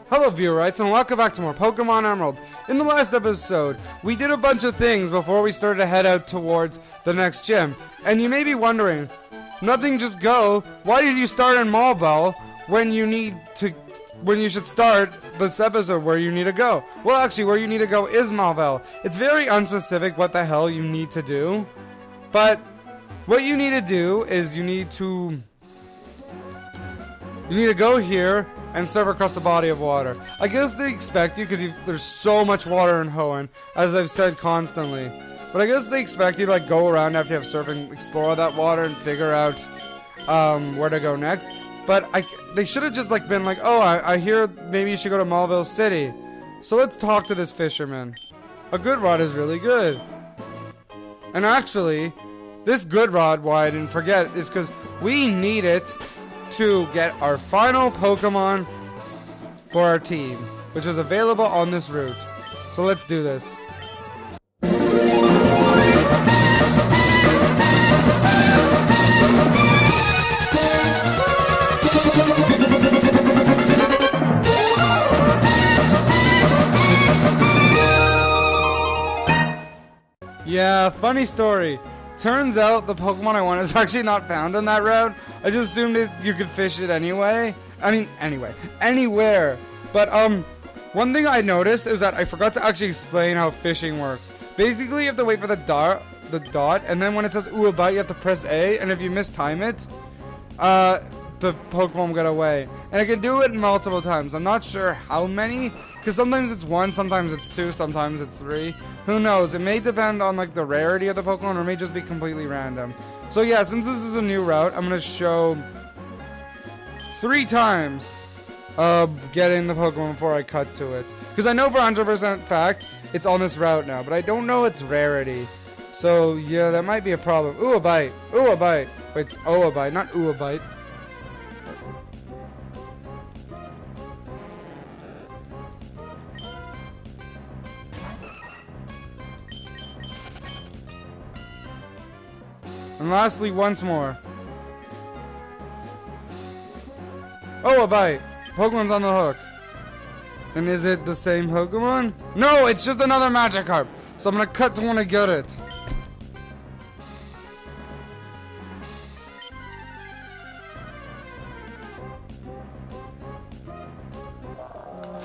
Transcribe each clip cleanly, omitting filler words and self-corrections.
Hello viewerites and welcome back to more Pokemon Emerald. In the last episode, we did a bunch of things before we started to head out towards the next gym. And you may be wondering, Nothingjustgo, why did you start in Malville when you should start this episode where you need to go? Well, actually, where you need to go is Malville. It's very unspecific what the hell you need to do. But what you need to do is you need to go here and surf across the body of water. I guess they expect you because there's so much water in Hoenn, as I've said constantly. But I guess they expect you to like go around after you have surf and explore that water and figure out where to go next. But they should have just like been like, oh, I hear maybe you should go to Malville City. So let's talk to this fisherman. A good rod is really good. And actually, this good rod, why I didn't forget, is because we need it to get our final Pokemon for our team, which is available on this route. So let's do this. Yeah, funny story. Turns out the Pokemon I want is actually not found on that route. I just assumed you could fish it anyway. Anywhere. But one thing I noticed is that I forgot to actually explain how fishing works. Basically, you have to wait for the dot, and then when it says ooh a bite, you have to press A, and if you mistime it, the Pokemon will get away. And I can do it multiple times. I'm not sure how many, because sometimes it's 1, sometimes it's 2, sometimes it's 3. Who knows? It may depend on like the rarity of the Pokemon, or it may just be completely random. So yeah, since this is a new route, I'm gonna show 3 times getting the Pokemon before I cut to it. Because I know for 100% fact it's on this route now, but I don't know its rarity. So yeah, that might be a problem. Ooh a bite. Ooh a bite. Wait, it's oh a bite, not ooh a bite. And lastly, once more. Oh, a bite. Pokemon's on the hook. And is it the same Pokemon? No, it's just another Magikarp. So I'm gonna cut to when I get it.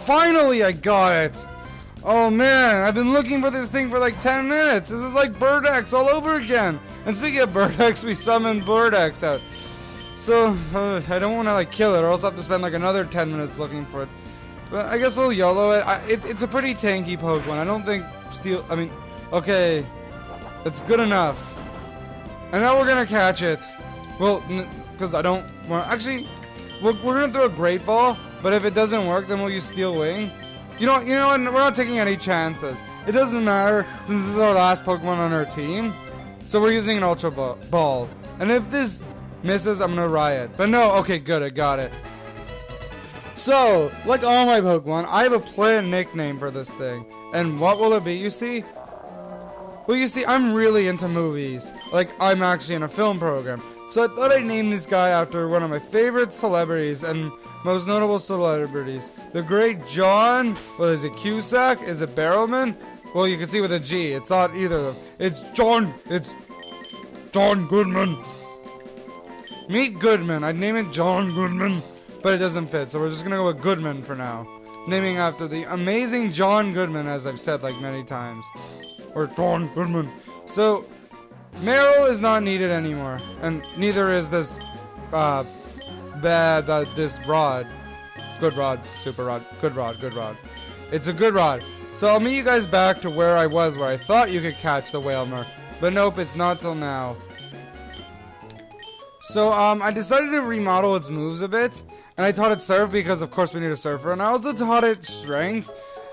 Finally, I got it. Oh man, I've been looking for this thing for like 10 minutes. This is like Birdex all over again. And speaking of Birdex, we summoned Birdex out. So, I don't want to like kill it or else I have to spend like another 10 minutes looking for it. But I guess we'll YOLO it. It's a pretty tanky Pokemon. I don't think okay. It's good enough. And now we're gonna catch it. Well, because I don't want actually, we're gonna throw a Great Ball, but if it doesn't work, then we'll use Steel Wing. You know what, we're not taking any chances. It doesn't matter, since this is our last Pokemon on our team. So we're using an Ultra Ball. And if this misses, I'm gonna riot. But no, okay, good, I got it. So, like all my Pokemon, I have a planned nickname for this thing. And what will it be, you see? Well, you see, I'm really into movies. Like, I'm actually in a film program. So I thought I'd name this guy after one of my favorite celebrities and most notable celebrities. The great John, well, is it Cusack? Is it Barrowman? Well, you can see with a G. It's not either of them. It's John Goodman. Meet Goodman. I'd name it John Goodman, but it doesn't fit. So we're just gonna go with Goodman for now. Naming after the amazing John Goodman, as I've said like many times. Or John Goodman. So, Meryl is not needed anymore, and neither is this this rod. Good rod, super rod, good rod. It's a good rod. So I'll meet you guys back to where I was, where I thought you could catch the wailmer, but nope, it's not till now. So I decided to remodel its moves a bit, and I taught it Surf because of course we need a Surfer, and I also taught it Strength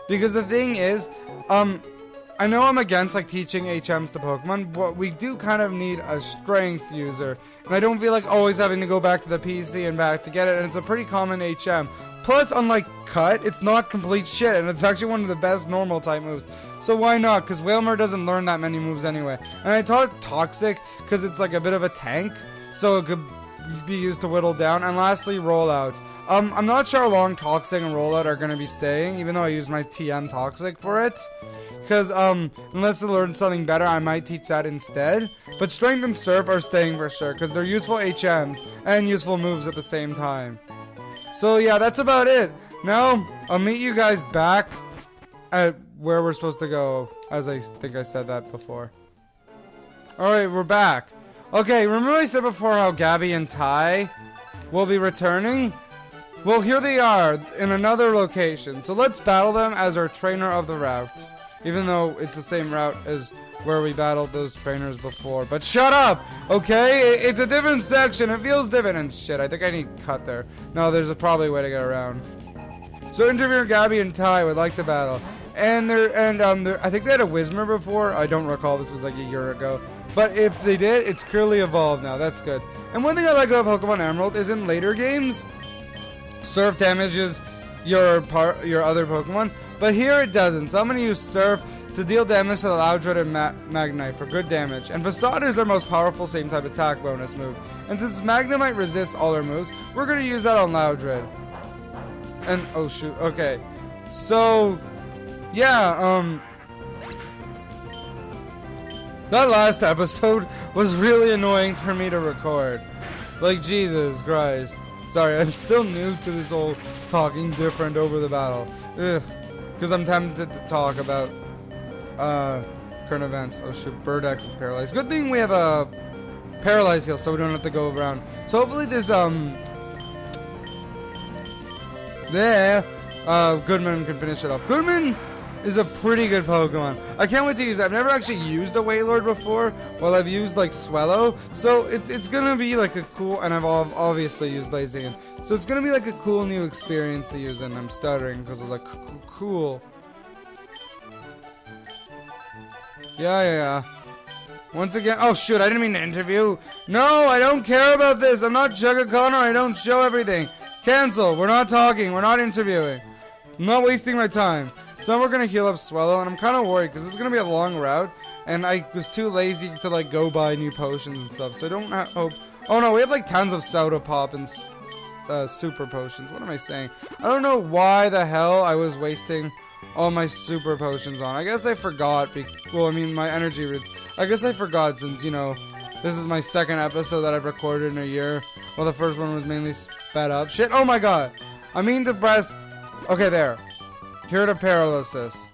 because the thing is, I know I'm against like teaching HMs to Pokemon, but we do kind of need a strength user. And I don't feel like always having to go back to the PC and back to get it, and it's a pretty common HM. Plus, unlike Cut, it's not complete shit, and it's actually one of the best normal type moves. So why not? Because Wailmer doesn't learn that many moves anyway. And I taught it Toxic, because it's like a bit of a tank, so it could be used to whittle down. And lastly, rollouts. I'm not sure how long Toxic and Rollout are going to be staying, even though I use my TM Toxic for it. Because, unless I learn something better, I might teach that instead. But Strength and Surf are staying for sure, because they're useful HMs and useful moves at the same time. So, yeah, that's about it. Now, I'll meet you guys back at where we're supposed to go, as I think I said that before. Alright, we're back. Okay, remember I said before how Gabby and Ty will be returning? Well, here they are, in another location. So let's battle them as our trainer of the route. Even though it's the same route as where we battled those trainers before. But shut up! Okay? It's a different section. It feels different. And shit, I think I need cut there. No, there's probably a way to get around. So interviewer Gabby and Ty would like to battle. And I think they had a Whismer before. I don't recall. This was like a year ago. But if they did, it's clearly evolved now. That's good. And one thing I like about Pokemon Emerald is in later games, Surf damages your other Pokemon, but here it doesn't. So I'm going to use Surf to deal damage to the Loudred and Magnemite for good damage. And Facade is our most powerful same type attack bonus move. And since Magnemite resists all our moves, we're going to use that on Loudred. And, oh shoot, okay. So, yeah, that last episode was really annoying for me to record. Like, Jesus Christ. Sorry, I'm still new to this whole talking different over the battle. Ugh. Because I'm tempted to talk about current events. Oh shoot, Burdex is paralyzed. Good thing we have a paralyzed heal so we don't have to go around. So hopefully this Goodman can finish it off. Goodman is a pretty good Pokemon. I can't wait to use it. I've never actually used a Wailord before. Well, I've used like Swellow, so it's gonna be like a cool, and I've obviously used Blaziken, so it's gonna be like a cool new experience to use. And I'm stuttering because I was like, cool. Yeah. Once again, oh shoot, I didn't mean to interview. No, I don't care about this. I'm not Jugga Connor. I don't show everything. Cancel. We're not talking. We're not interviewing. I'm not wasting my time. So we're gonna heal up Swellow, and I'm kind of worried because it's gonna be a long route, and I was too lazy to like go buy new potions and stuff. So I don't hope. Oh no, we have like tons of Soda Pop and super potions. What am I saying? I don't know why the hell I was wasting all my super potions on. I guess I forgot. Well, I mean my energy roots. I guess I forgot since this is my second episode that I've recorded in a year. Well, the first one was mainly sped up. Shit. Oh my god. I mean to press. Okay, there. Curative paralysis.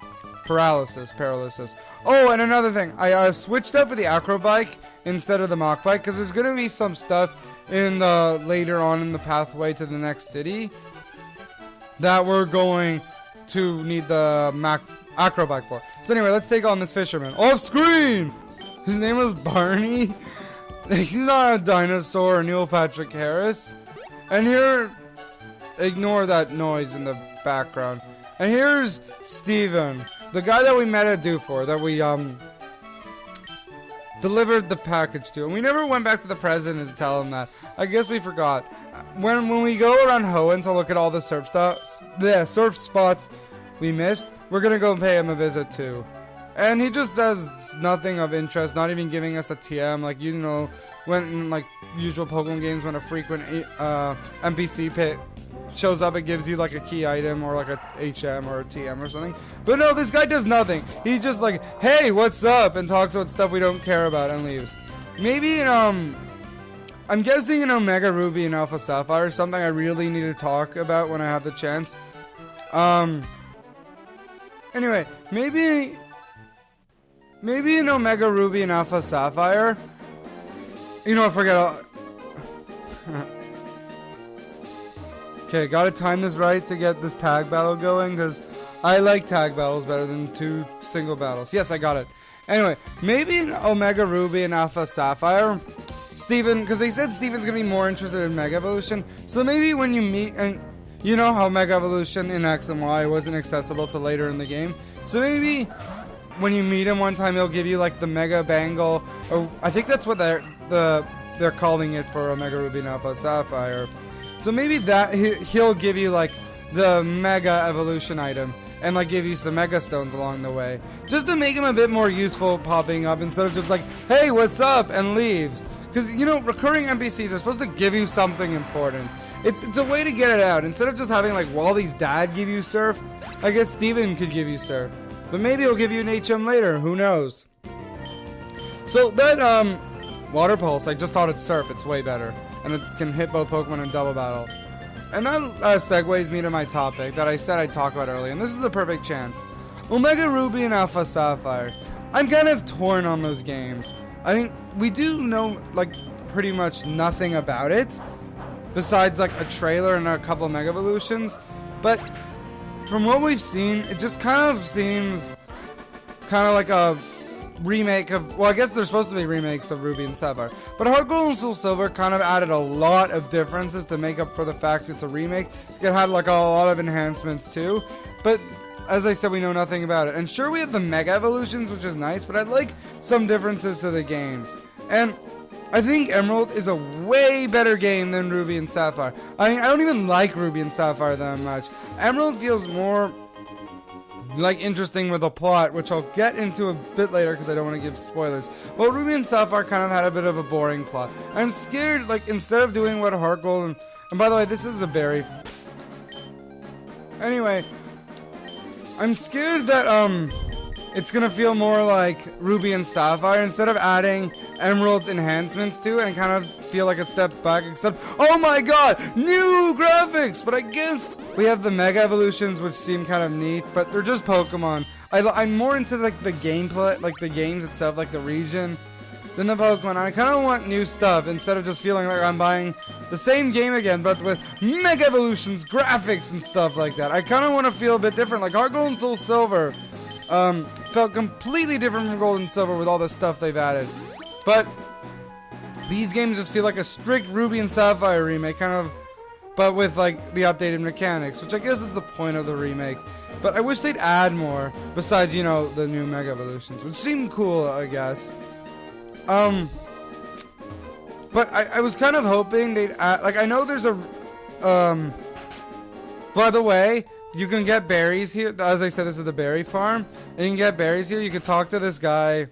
Oh, and another thing. I switched up for the Acrobike instead of the Mach Bike because there's going to be some stuff in the later on in the pathway to the next city that we're going to need the Acrobike for. So anyway, let's take on this fisherman. Off screen! His name is Barney. He's not a dinosaur or Neil Patrick Harris. And here, ignore that noise in the background. And here's Steven, the guy that we met at Dufour, that we delivered the package to. And we never went back to the president to tell him that. I guess we forgot. When we go around Hoenn to look at all the surf spots we missed, we're gonna go pay him a visit too. And he just says nothing of interest, not even giving us a TM, like when in like usual Pokemon games when a frequent NPC pit shows up, it gives you like a key item or like a HM or a TM or something. But no, this guy does nothing. He's just like, hey, what's up? And talks about stuff we don't care about and leaves. Maybe I'm guessing in Omega Ruby and Alpha Sapphire, something I really need to talk about when I have the chance. Anyway, maybe in Omega Ruby and Alpha Sapphire, forget. Okay, gotta time this right to get this tag battle going, because I like tag battles better than 2 single battles. Yes, I got it. Anyway, maybe in Omega Ruby and Alpha Sapphire, Steven, because they said Steven's gonna be more interested in Mega Evolution, so maybe when you meet, and you know how Mega Evolution in X and Y wasn't accessible till later in the game, so maybe when you meet him one time, he'll give you like the Mega Bangle, or I think that's what they're calling it for Omega Ruby and Alpha Sapphire. So maybe that he'll give you like the Mega Evolution item and like give you some Mega Stones along the way, just to make him a bit more useful popping up instead of just like, hey, what's up, and leaves. Because, you know, recurring NPCs are supposed to give you something important. It's a way to get it out. Instead of just having, like, Wally's dad give you surf, I guess Steven could give you surf. But maybe he'll give you an HM later, who knows. So that, Water Pulse, I just thought it's surf, it's way better. And it can hit both Pokemon in double battle. And that segues me to my topic that I said I'd talk about earlier, and this is a perfect chance. Omega Ruby and Alpha Sapphire. I'm kind of torn on those games. I mean, we do know, like, pretty much nothing about it, besides, like, a trailer and a couple of Mega Evolutions, but from what we've seen, it just kind of seems kind of like a remake of, well, I guess they're supposed to be remakes of Ruby and Sapphire, but Heart Gold and Soul Silver kind of added a lot of differences to make up for the fact it's a remake. It had, like, a lot of enhancements, too, but as I said, we know nothing about it. And sure, we have the Mega Evolutions, which is nice, but I'd like some differences to the games. And I think Emerald is a way better game than Ruby and Sapphire. I mean, I don't even like Ruby and Sapphire that much. Emerald feels more, like, interesting with a plot, which I'll get into a bit later because I don't want to give spoilers. Well, Ruby and Sapphire kind of had a bit of a boring plot. I'm scared, like, instead of doing what Heart Gold and by the way, this is a berry. Anyway, I'm scared that, it's gonna feel more like Ruby and Sapphire instead of adding Emerald's enhancements to it and kind of feel like a step back, except, oh my god, new graphics! But I guess we have the Mega Evolutions, which seem kind of neat, but they're just Pokemon. I'm more into, like, the gameplay, like, the games itself, like the region, than the Pokemon. I kind of want new stuff instead of just feeling like I'm buying the same game again, but with Mega Evolutions, graphics, and stuff like that. I kind of want to feel a bit different. Like Heart Gold and Soul Silver felt completely different from Gold and Silver with all the stuff they've added. But these games just feel like a strict Ruby and Sapphire remake, kind of, but with, like, the updated mechanics, which I guess is the point of the remakes. But I wish they'd add more, besides, you know, the new Mega Evolutions, which seemed cool, I guess. But I was kind of hoping they'd add, like, I know there's a, by the way, you can get berries here. As I said, this is the berry farm, and you can get berries here. You can talk to this guy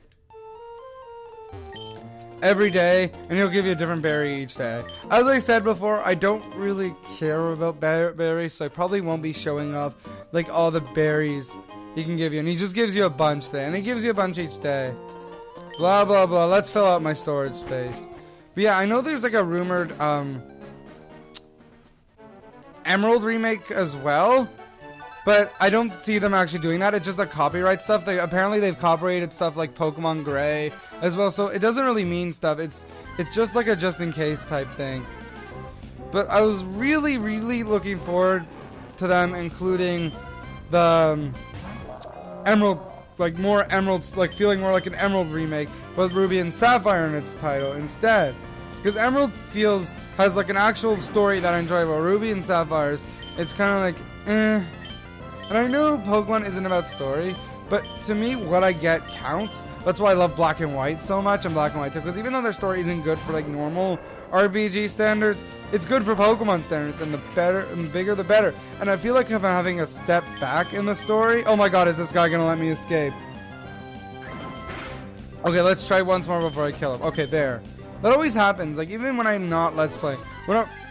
every day, and he'll give you a different berry each day. As I said before, I don't really care about berries, so I probably won't be showing off, like, all the berries he can give you, and he just gives you a bunch there, and he gives you a bunch each day. Blah, blah, blah. Let's fill out my storage space. But yeah, I know there's, like, a rumored, Emerald remake as well, but I don't see them actually doing that. It's just the copyright stuff. Apparently they've copyrighted stuff like Pokemon Gray as well, so it doesn't really mean stuff. It's just like a just-in-case type thing. But I was really, really looking forward to them including the Emerald, like more Emeralds, like feeling more like an Emerald remake with Ruby and Sapphire in its title instead. Because Emerald has like an actual story that I enjoy, about Ruby and Sapphire's, it's kind of like, eh. And I know Pokemon isn't about story, but to me, what I get counts. That's why I love Black and White so much, and Black and White too, because even though their story isn't good for like normal RPG standards, it's good for Pokemon standards, and the better and bigger the better. And I feel like if I'm having a step back in the story, oh my god, is this guy gonna let me escape? Okay, let's try once more before I kill him. Okay, there. That always happens, like even when I'm not Let's Play.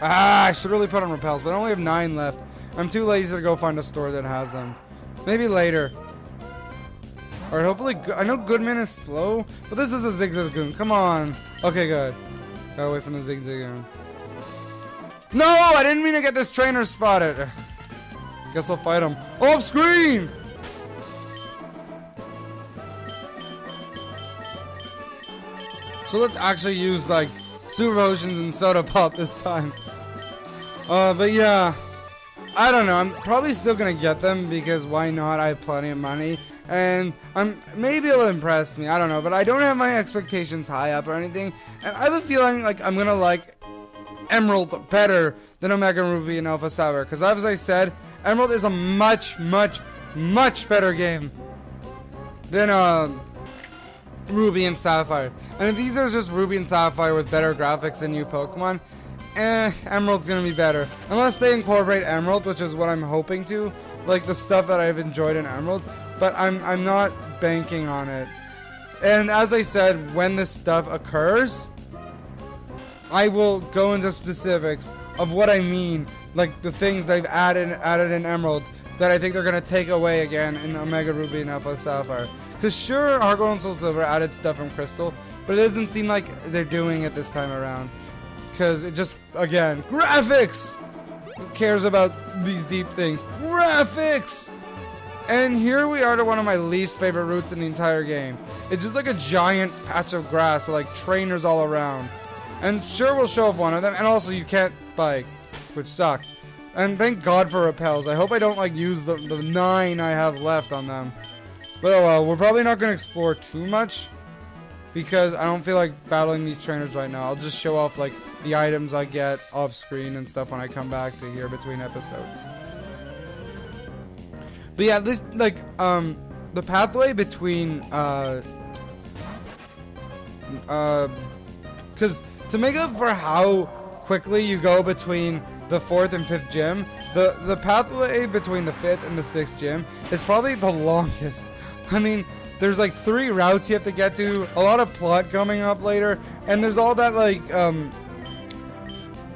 I should really put on repels, but I only have 9 left. I'm too lazy to go find a store that has them. Maybe later. Alright, hopefully, I know Goodman is slow, but this is a Zigzagoon. Come on. Okay, good. Got away from the Zigzagoon. No! I didn't mean to get this trainer spotted. Guess I'll fight him. Off screen! So let's actually use, like, Super Potions and Soda Pop this time. But yeah. I don't know. I'm probably still gonna get them because why not? I have plenty of money. And maybe it'll impress me. I don't know. But I don't have my expectations high up or anything. And I have a feeling like I'm gonna like Emerald better than Omega Ruby and Alpha Sapphire. Because as I said, Emerald is a much, much, much better game than Ruby and Sapphire. And if these are just Ruby and Sapphire with better graphics and new Pokemon, Emerald's gonna be better. Unless they incorporate Emerald, which is what I'm hoping to. Like the stuff that I've enjoyed in Emerald. But I'm not banking on it. And as I said, when this stuff occurs, I will go into specifics of what I mean, like the things they've added in Emerald that I think they're gonna take away again in Omega Ruby and Alpha Sapphire. Cause sure, Heart Gold and Soul Silver added stuff from Crystal, but it doesn't seem like they're doing it this time around. Cause it just, again, graphics! Who cares about these deep things? Graphics! And here we are to one of my least favorite routes in the entire game. It's just like a giant patch of grass with like trainers all around. And sure, we'll show off one of them, and also you can't bike, which sucks. And thank God for repels. I hope I don't like use the 9 I have left on them. But oh well, we're probably not going to explore too much, because I don't feel like battling these trainers right now. I'll just show off like the items I get off screen and stuff when I come back to here between episodes. But yeah, this like the pathway between because to make up for how quickly you go between the 4th and 5th gym, the pathway between the 5th and the 6th gym is probably the longest. I mean, there's like 3 routes you have to get to, a lot of plot coming up later, and there's all that like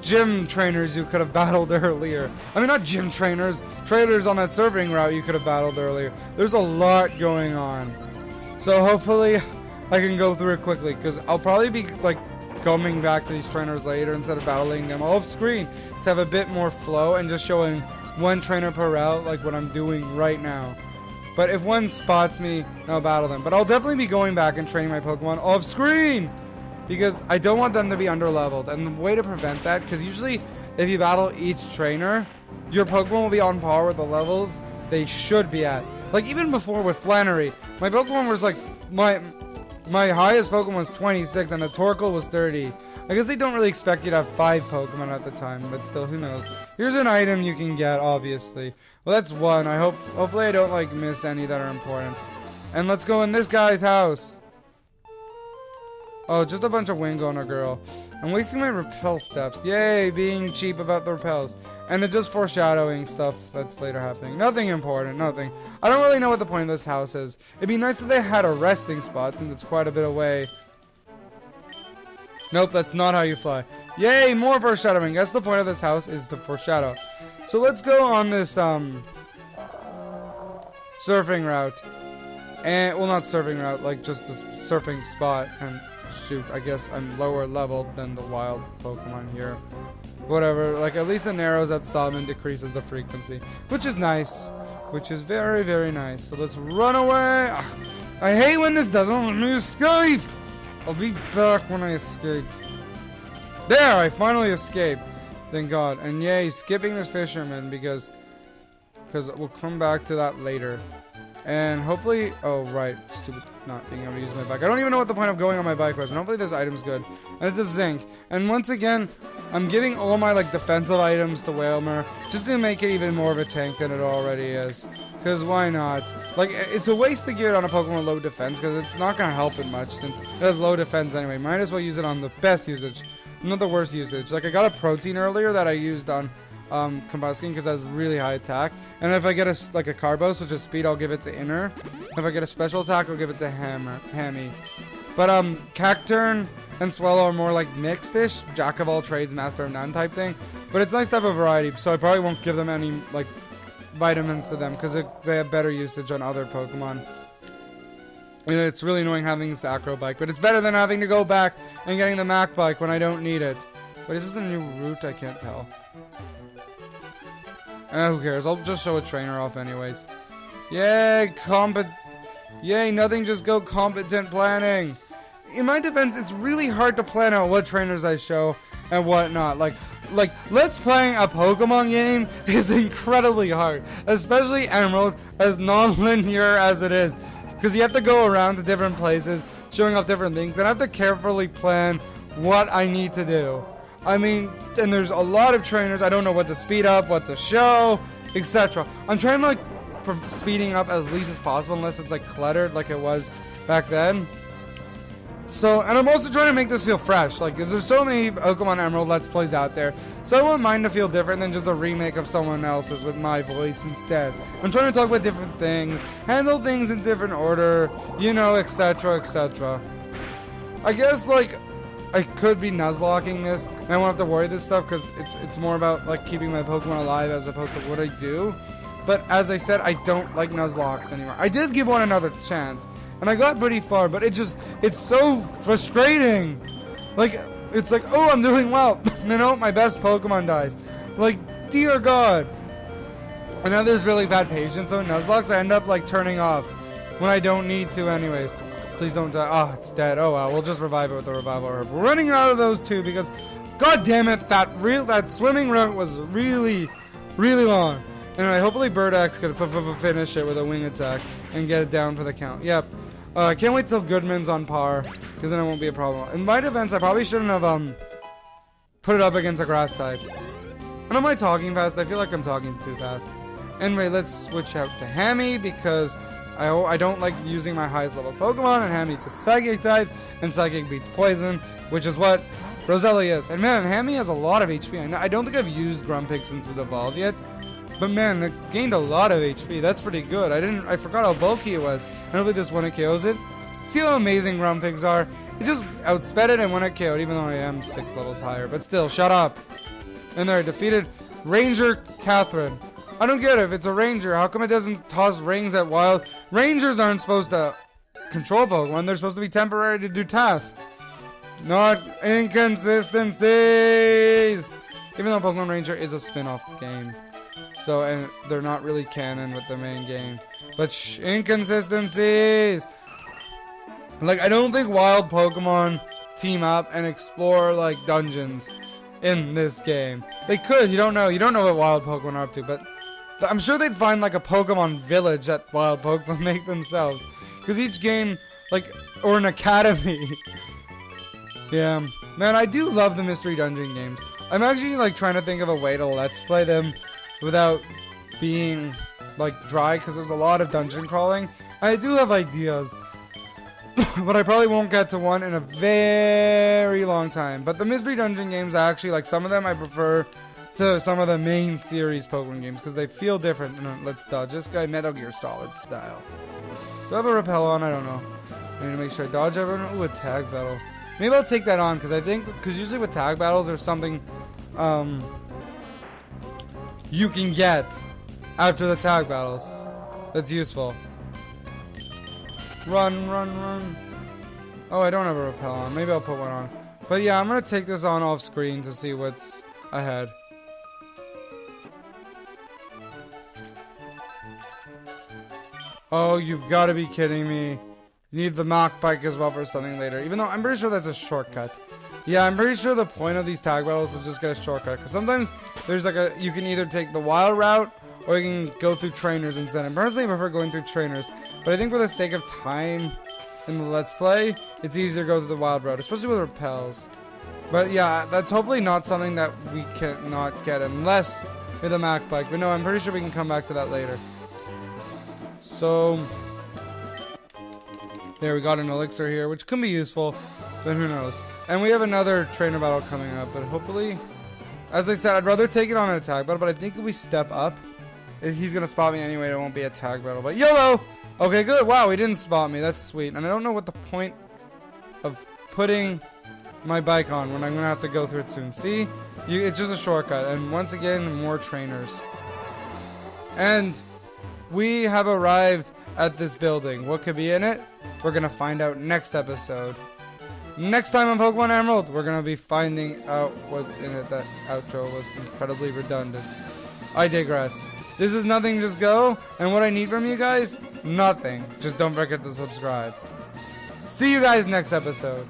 gym trainers you could have battled earlier. I mean, not gym trainers on that surfing route you could have battled earlier. There's a lot going on. So hopefully I can go through it quickly, because I'll probably be like coming back to these trainers later instead of battling them off screen to have a bit more flow and just showing one trainer per route like what I'm doing right now. But if one spots me, I'll battle them. But I'll definitely be going back and training my Pokemon off screen, because I don't want them to be underleveled. And the way to prevent that, because usually if you battle each trainer, your Pokemon will be on par with the levels they should be at. Like even before with Flannery, my Pokemon was like, my highest Pokemon was 26 and the Torkoal was 30. I guess they don't really expect you to have 5 Pokemon at the time, but still, who knows. Here's an item you can get, obviously. Well, that's one. Hopefully I don't like miss any that are important. And let's go in this guy's house. Oh, just a bunch of Wingo on a girl. I'm wasting my repel steps. Yay, being cheap about the repels. And it's just foreshadowing stuff that's later happening. Nothing important, nothing. I don't really know what the point of this house is. It'd be nice if they had a resting spot, since it's quite a bit away. Nope, that's not how you fly. Yay, more foreshadowing. Guess the point of this house is to foreshadow. So let's go on this, surfing route. And, well, not surfing route, like just this surfing spot. And shoot, I guess I'm lower leveled than the wild Pokemon here. Whatever, like at least an arrows that summon decreases the frequency, which is nice, which is very, very nice. So let's run away. Ugh, I hate when this doesn't let me escape. I'll be back when I escape. There, I finally escaped. Thank God. And yay, skipping this fisherman because we'll come back to that later. And hopefully, oh right, stupid not being able to use my bike. I don't even know what the point of going on my bike was, and hopefully this item's good. And it's a zinc. And once again, I'm giving all my like defensive items to Wailmer, just to make it even more of a tank than it already is. Because why not? Like, it's a waste to give it on a Pokemon with low defense, because it's not going to help it much, since it has low defense anyway. Might as well use it on the best usage, not the worst usage. Like, I got a protein earlier that I used on Combuskin because it has really high attack, and if I get a Carbos, which is speed, I'll give it to Inner. If I get a special attack, I'll give it to Hammy. But Cacturn and Swellow are more like mixed-ish, jack of all trades, master of none type thing. But it's nice to have a variety, so I probably won't give them any like vitamins to them because they have better usage on other Pokemon. You know, it's really annoying having this Acro Bike, but it's better than having to go back and getting the Mac Bike when I don't need it. Wait, is this a new route? I can't tell. Who cares? I'll just show a trainer off anyways. Yay, Nothingjustgo competent planning. In my defense, it's really hard to plan out what trainers I show and what not. Like let's playing a Pokemon game is incredibly hard, especially Emerald, as non-linear as it is, because you have to go around to different places, showing off different things, and I have to carefully plan what I need to do. I mean, and there's a lot of trainers. I don't know what to speed up, what to show, etc. I'm trying to like speeding up as least as possible, unless it's like cluttered like it was back then. So, and I'm also trying to make this feel fresh, like, because there's so many Pokemon Emerald Let's Plays out there, so I want mine to feel different than just a remake of someone else's with my voice instead. I'm trying to talk about different things, handle things in different order, you know, etc., etc. I guess, like, I could be Nuzlocking this, and I won't have to worry this stuff because it's more about like keeping my Pokemon alive as opposed to what I do. But as I said, I don't like Nuzlocks anymore. I did give one another chance, and I got pretty far, but it's so frustrating. Like, it's like, oh, I'm doing well. You know, my best Pokemon dies. Like, dear God. I know there's really bad patience on Nuzlocke, I end up like turning off when I don't need to anyways. Please don't die. Oh, it's dead. Oh well, we'll just revive it with the revival herb. We're running out of those two because, God damn it, that swimming route was really long. Anyway, hopefully Birdax can finish it with a wing attack and get it down for the count. Yep. I can't wait till Goodman's on par because then it won't be a problem. In my defense, I probably shouldn't have put it up against a grass type. And am I talking fast? I feel like I'm talking too fast. Anyway, let's switch out to Hammy because I don't like using my highest level Pokemon, and Hammy's a Psychic type, and Psychic beats Poison, which is what Roselia is. And man, Hammy has a lot of HP. I don't think I've used Grumpig since it evolved yet, but man, it gained a lot of HP. That's pretty good. I forgot how bulky it was. And hopefully this one it KOs it. See how amazing Grumpigs are? It just outsped it and when it KO'd, even though I am 6 levels higher. But still, shut up. And there, I defeated Ranger Catherine. I don't get it. If it's a ranger, how come it doesn't toss rings at wild? Rangers aren't supposed to control Pokemon. They're supposed to be temporary to do tasks. Not inconsistencies! Even though Pokemon Ranger is a spin-off game. So, and they're not really canon with the main game. But inconsistencies! Like, I don't think wild Pokemon team up and explore, like, dungeons in this game. They could. You don't know. You don't know what wild Pokemon are up to, but I'm sure they'd find like a Pokemon village that wild Pokemon make themselves. Because each game, like, or an academy. Yeah. Man, I do love the mystery dungeon games. I'm actually like trying to think of a way to let's play them without being like dry because there's a lot of dungeon crawling. I do have ideas. But I probably won't get to one in a very long time. But the mystery dungeon games, actually, like some of them I prefer to some of the main series Pokemon games because they feel different. Let's dodge this guy Metal Gear Solid style. Do I have a repel on? I don't know. I need to make sure I dodge everyone. Ooh, a tag battle. Maybe I'll take that on because I think, because usually with tag battles there's something you can get after the tag battles that's useful. Run, run, run. Oh, I don't have a repel on. Maybe I'll put one on. But yeah, I'm going to take this on off screen to see what's ahead. Oh, you've got to be kidding me. You need the Mach Bike as well for something later. Even though I'm pretty sure that's a shortcut. Yeah, I'm pretty sure the point of these tag battles is just get a shortcut. Because sometimes there's like you can either take the wild route or you can go through trainers instead. And personally, I prefer going through trainers. But I think for the sake of time in the Let's Play, it's easier to go through the wild route, especially with repels. But yeah, that's hopefully not something that we cannot get unless with a Mach Bike. But no, I'm pretty sure we can come back to that later. So, there, we got an elixir here, which can be useful, but who knows. And we have another trainer battle coming up, but hopefully, as I said, I'd rather take it on an attack battle, but I think if we step up, he's going to spot me anyway, it won't be a tag battle, but YOLO! Okay, good, wow, he didn't spot me, that's sweet. And I don't know what the point of putting my bike on when I'm going to have to go through it soon. See? It's just a shortcut, and once again, more trainers. And we have arrived at this building. What could be in it? We're going to find out next episode. Next time on Pokemon Emerald, we're going to be finding out what's in it. That outro was incredibly redundant. I digress. This is Nothingjustgo, and what I need from you guys? Nothing. Just don't forget to subscribe. See you guys next episode.